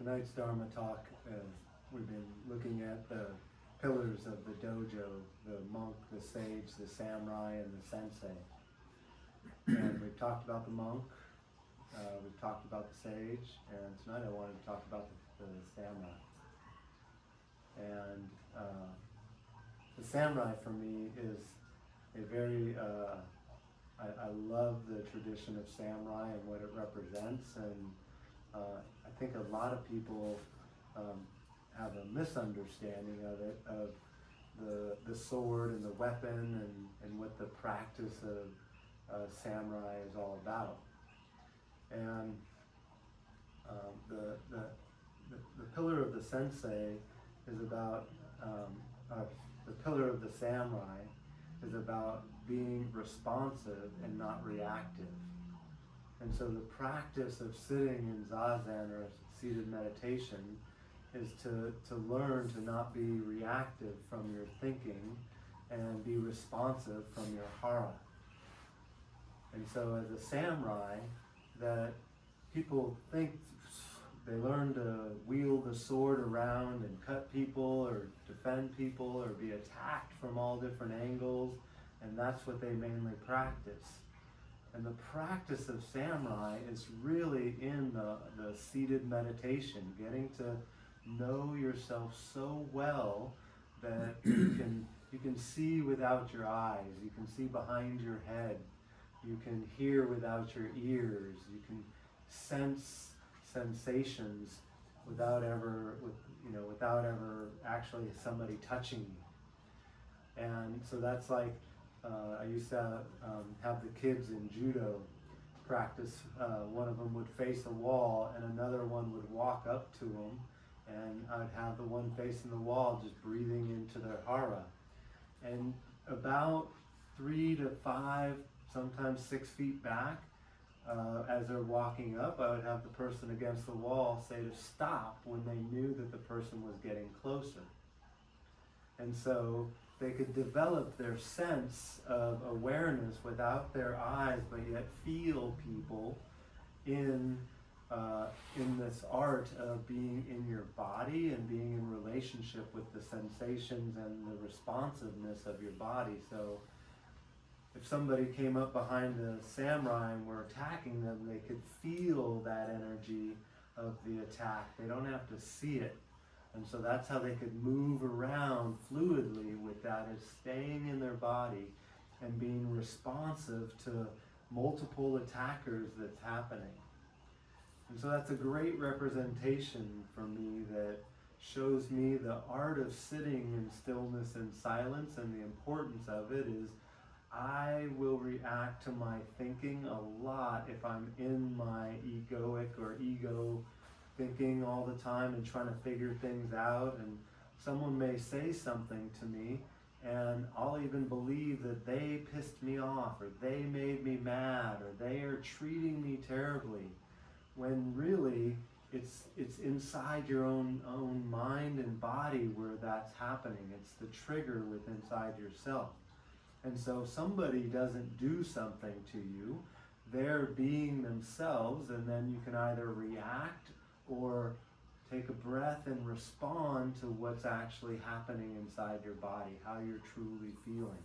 Tonight's Dharma talk, we've been looking at the pillars of the dojo, the monk, the sage, the samurai, and the sensei. And we've talked about the monk, we've talked about the sage, and tonight I wanted to talk about the samurai. And the samurai for me is a very, I love the tradition of samurai and what it represents, and I think a lot of people have a misunderstanding of it, of the sword and the weapon and what the practice of samurai is all about. And the pillar of the sensei is about, the pillar of the samurai is about being responsive and not reactive. And so the practice of sitting in zazen or seated meditation is to learn to not be reactive from your thinking and be responsive from your hara. And so as a samurai, that people think they learn to wield the sword around and cut people or defend people or be attacked from all different angles, and that's what they mainly practice. And the practice of samurai is really in the seated meditation, getting to know yourself so well that you can see without your eyes, you can see behind your head, you can hear without your ears, you can sense sensations without ever actually somebody touching you. And so that's like, I used to have the kids in judo practice. One of them would face a wall and another one would walk up to them, and I'd have the one facing the wall just breathing into their hara. And about 3 to 5, sometimes 6 feet back, as they're walking up, I would have the person against the wall say to stop when they knew that the person was getting closer. And so they could develop their sense of awareness without their eyes, but yet feel people in this art of being in your body and being in relationship with the sensations and the responsiveness of your body. So if somebody came up behind the samurai and were attacking them, they could feel that energy of the attack. They don't have to see it. And so that's how they could move around fluidly with that, is staying in their body and being responsive to multiple attackers that's happening. And so that's a great representation for me that shows me the art of sitting in stillness and silence, and the importance of it is I will react to my thinking a lot if I'm in my egoic or ego thinking all the time and trying to figure things out, and someone may say something to me and I'll even believe that they pissed me off or they made me mad or they are treating me terribly, when really it's inside your own mind and body where that's happening. It's the trigger within inside yourself. And so if somebody doesn't do something to you, they're being themselves, and then you can either react or take a breath and respond to what's actually happening inside your body, how you're truly feeling,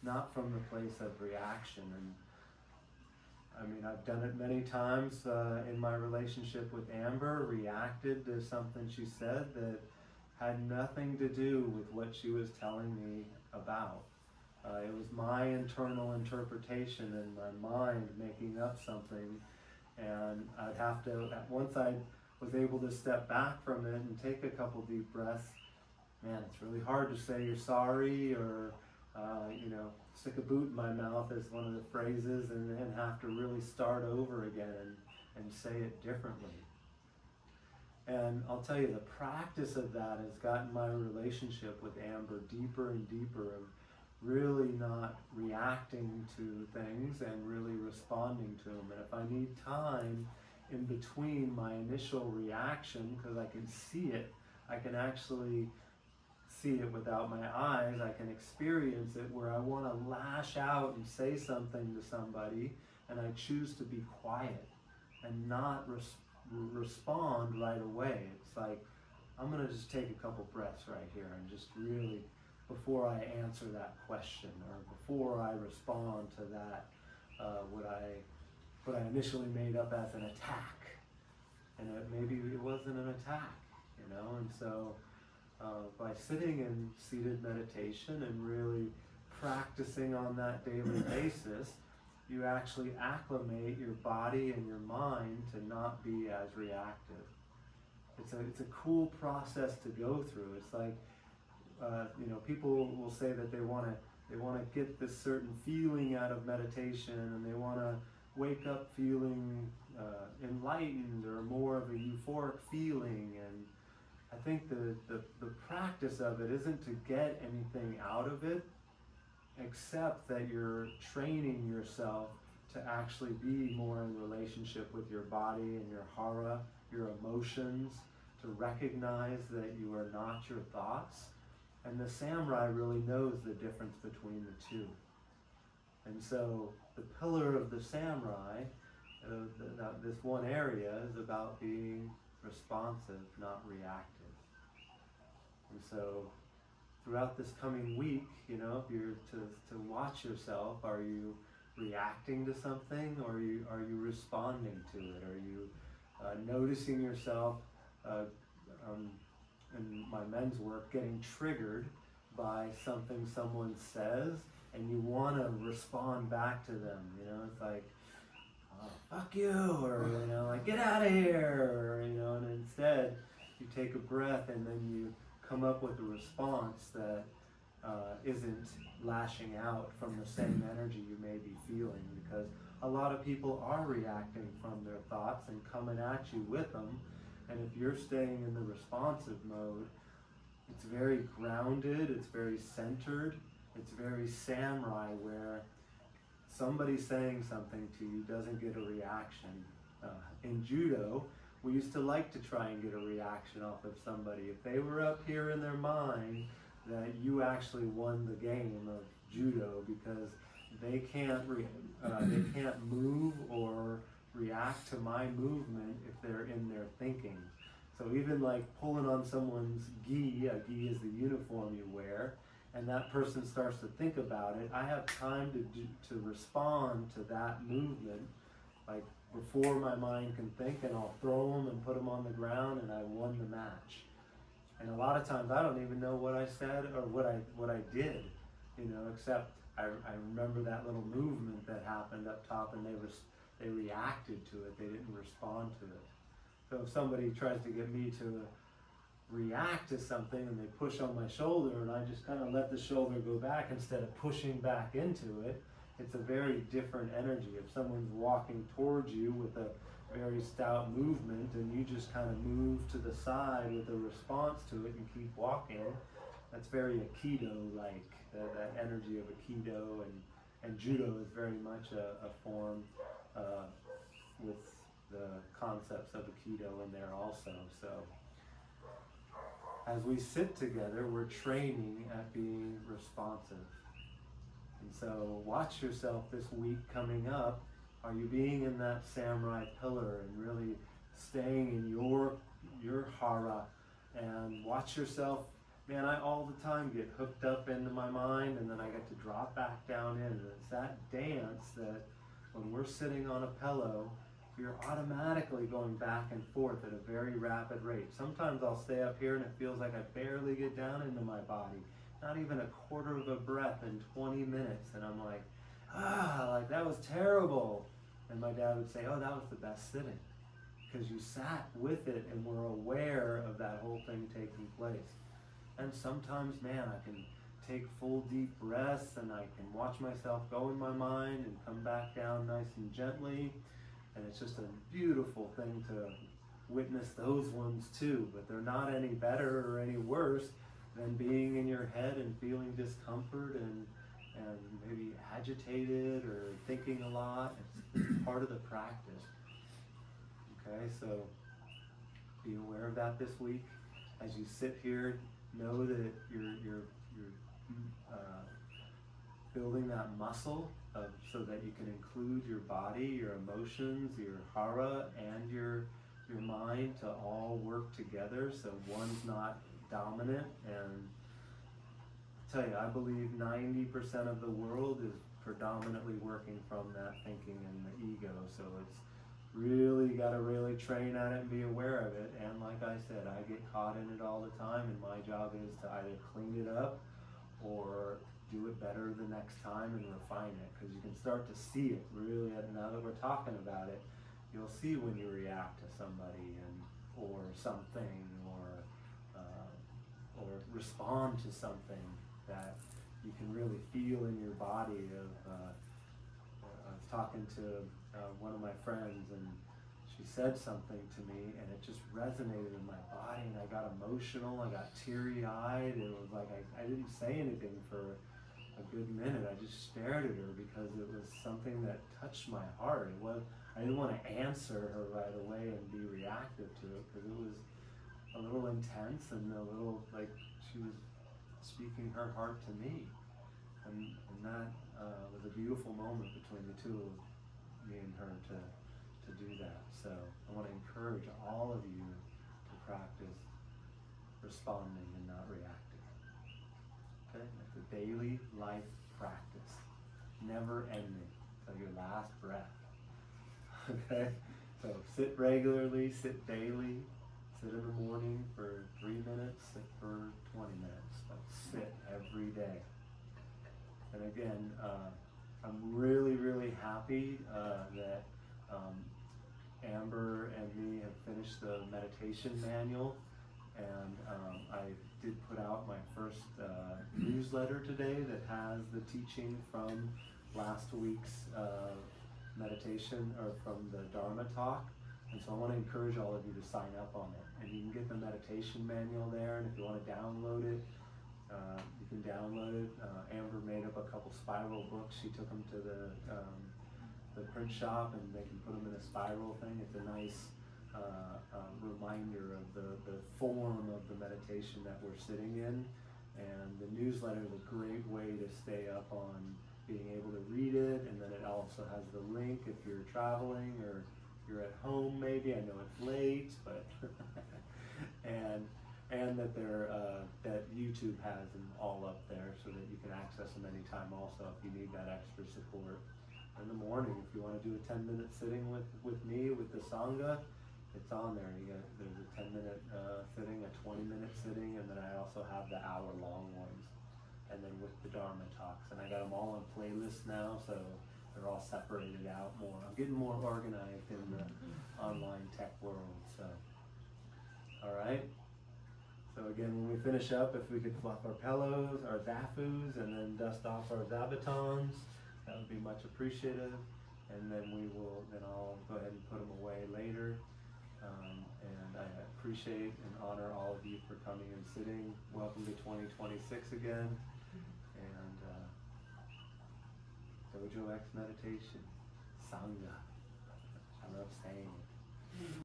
not from the place of reaction. And I mean, I've done it many times in my relationship with Amber, reacted to something she said that had nothing to do with what she was telling me about. It was my internal interpretation and my mind making up something, and I'd have to, once I was able to step back from it and take a couple deep breaths, man, it's really hard to say you're sorry or, stick a boot in my mouth is one of the phrases, and then have to really start over again and say it differently. And I'll tell you, the practice of that has gotten my relationship with Amber deeper and deeper, of really not reacting to things and really responding to them. And if I need time in between my initial reaction, because I can see it, I can actually see it without my eyes, I can experience it, where I want to lash out and say something to somebody, and I choose to be quiet and not respond right away. It's like, I'm going to just take a couple breaths right here and just really, before I answer that question or before I respond to that, what I initially made up as an attack. And maybe it wasn't an attack, you know? And so by sitting in seated meditation and really practicing on that daily basis, you actually acclimate your body and your mind to not be as reactive. It's a cool process to go through. It's like, people will say that they want to get this certain feeling out of meditation, and they want to wake up feeling enlightened or more of a euphoric feeling. And I think the practice of it isn't to get anything out of it, except that you're training yourself to actually be more in relationship with your body and your hara, your emotions, to recognize that you are not your thoughts. And the samurai really knows the difference between the two. And so the pillar of the samurai, this one area, is about being responsive, not reactive. And so throughout this coming week, if you're to watch yourself, are you reacting to something, or are you responding to it? Are you noticing yourself in my men's work getting triggered by something someone says, and you want to respond back to them? It's like, oh, fuck you, or like, get out of here, and instead you take a breath and then you come up with a response that isn't lashing out from the same energy you may be feeling, because a lot of people are reacting from their thoughts and coming at you with them. And if you're staying in the responsive mode, it's very grounded, it's very centered, it's very samurai, where somebody saying something to you doesn't get a reaction. In judo, we used to like to try and get a reaction off of somebody. If they were up here in their mind that you actually won the game of judo, because they can't move or react to my movement if they're in their thinking. So even like pulling on someone's gi, a gi is the uniform you wear, and that person starts to think about it, I have time to respond to that movement, like before my mind can think, and I'll throw them and put them on the ground, and I won the match. And a lot of times I don't even know what I said or what I did, except I remember that little movement that happened up top, and they reacted to it. They didn't respond to it. So if somebody tries to get me to react to something and they push on my shoulder, and I just kind of let the shoulder go back instead of pushing back into it, it's a very different energy. If someone's walking towards you with a very stout movement and you just kind of move to the side with a response to it and keep walking, that's very aikido-like, that energy of aikido, and judo is very much a form with the concepts of aikido in there also. So as we sit together, we're training at being responsive. And so watch yourself this week coming up. Are you being in that samurai pillar and really staying in your hara? And watch yourself. Man, I all the time get hooked up into my mind, and then I get to drop back down in. And it's that dance that when we're sitting on a pillow, you're automatically going back and forth at a very rapid rate. Sometimes I'll stay up here and it feels like I barely get down into my body. Not even a quarter of a breath in 20 minutes. And I'm like, like that was terrible. And my dad would say, oh, that was the best sitting, because you sat with it and were aware of that whole thing taking place. And sometimes, man, I can take full deep breaths and I can watch myself go in my mind and come back down nice and gently. And it's just a beautiful thing to witness those ones too, but they're not any better or any worse than being in your head and feeling discomfort and maybe agitated or thinking a lot. It's part of the practice. Okay, so be aware of that this week. As you sit here, know that you're building that muscle so that you can include your body, your emotions, your hara, and your your mind to all work together, so one's not dominant. And I tell you, I believe 90% of the world is predominantly working from that thinking and the ego. So it's really got to really train at it and be aware of it. And like I said, I get caught in it all the time, and my job is to either clean it up or do it better the next time and refine it, because you can start to see it really. Now that we're talking about it, you'll see when you react to somebody or something, or respond to something, that you can really feel in your body. I was talking to one of my friends, and she said something to me, and it just resonated in my body, and I got emotional, I got teary-eyed. It was like I didn't say anything for a good minute. I just stared at her because it was something that touched my heart. I didn't want to answer her right away and be reactive to it, because it was a little intense and a little like she was speaking her heart to me. And that was a beautiful moment between the two of me and her to do that. So I want to encourage all of you to practice responding and not reacting. Okay? It's a daily life practice, never ending till your last breath. Okay? So sit regularly, sit daily, sit in the morning for 3 minutes, sit for 20 minutes, but sit every day. And again, I'm really, really happy that Amber and me have finished the meditation manual, and I did put out my first newsletter today that has the teaching from last week's meditation, or from the Dharma talk. And so I want to encourage all of you to sign up on it. And you can get the meditation manual there, and if you want to download it, you can download it. Amber made up a couple spiral books. She took them to the print shop, and they can put them in a spiral thing. It's a nice reminder of the form of the meditation that we're sitting in. And the newsletter is a great way to stay up on being able to read it. And then it also has the link if you're traveling or you're at home maybe. I know it's late, but and that that YouTube has them all up there so that you can access them anytime also if you need that extra support. In the morning, if you want to do a 10-minute sitting with me, with the Sangha, it's on there. There's a 10-minute sitting, a 20-minute sitting, and then I also have the hour-long ones. And then with the Dharma talks. And I got them all on playlists now, so they're all separated out more. I'm getting more organized in the online tech world, so. All right. So again, when we finish up, if we could fluff our pillows, our zafus, and then dust off our zabatons, that would be much appreciated. And then I'll go ahead and put them away later. And I appreciate and honor all of you for coming and sitting. Welcome to 2026 again. And DojoX Meditation Sangha. I love saying it.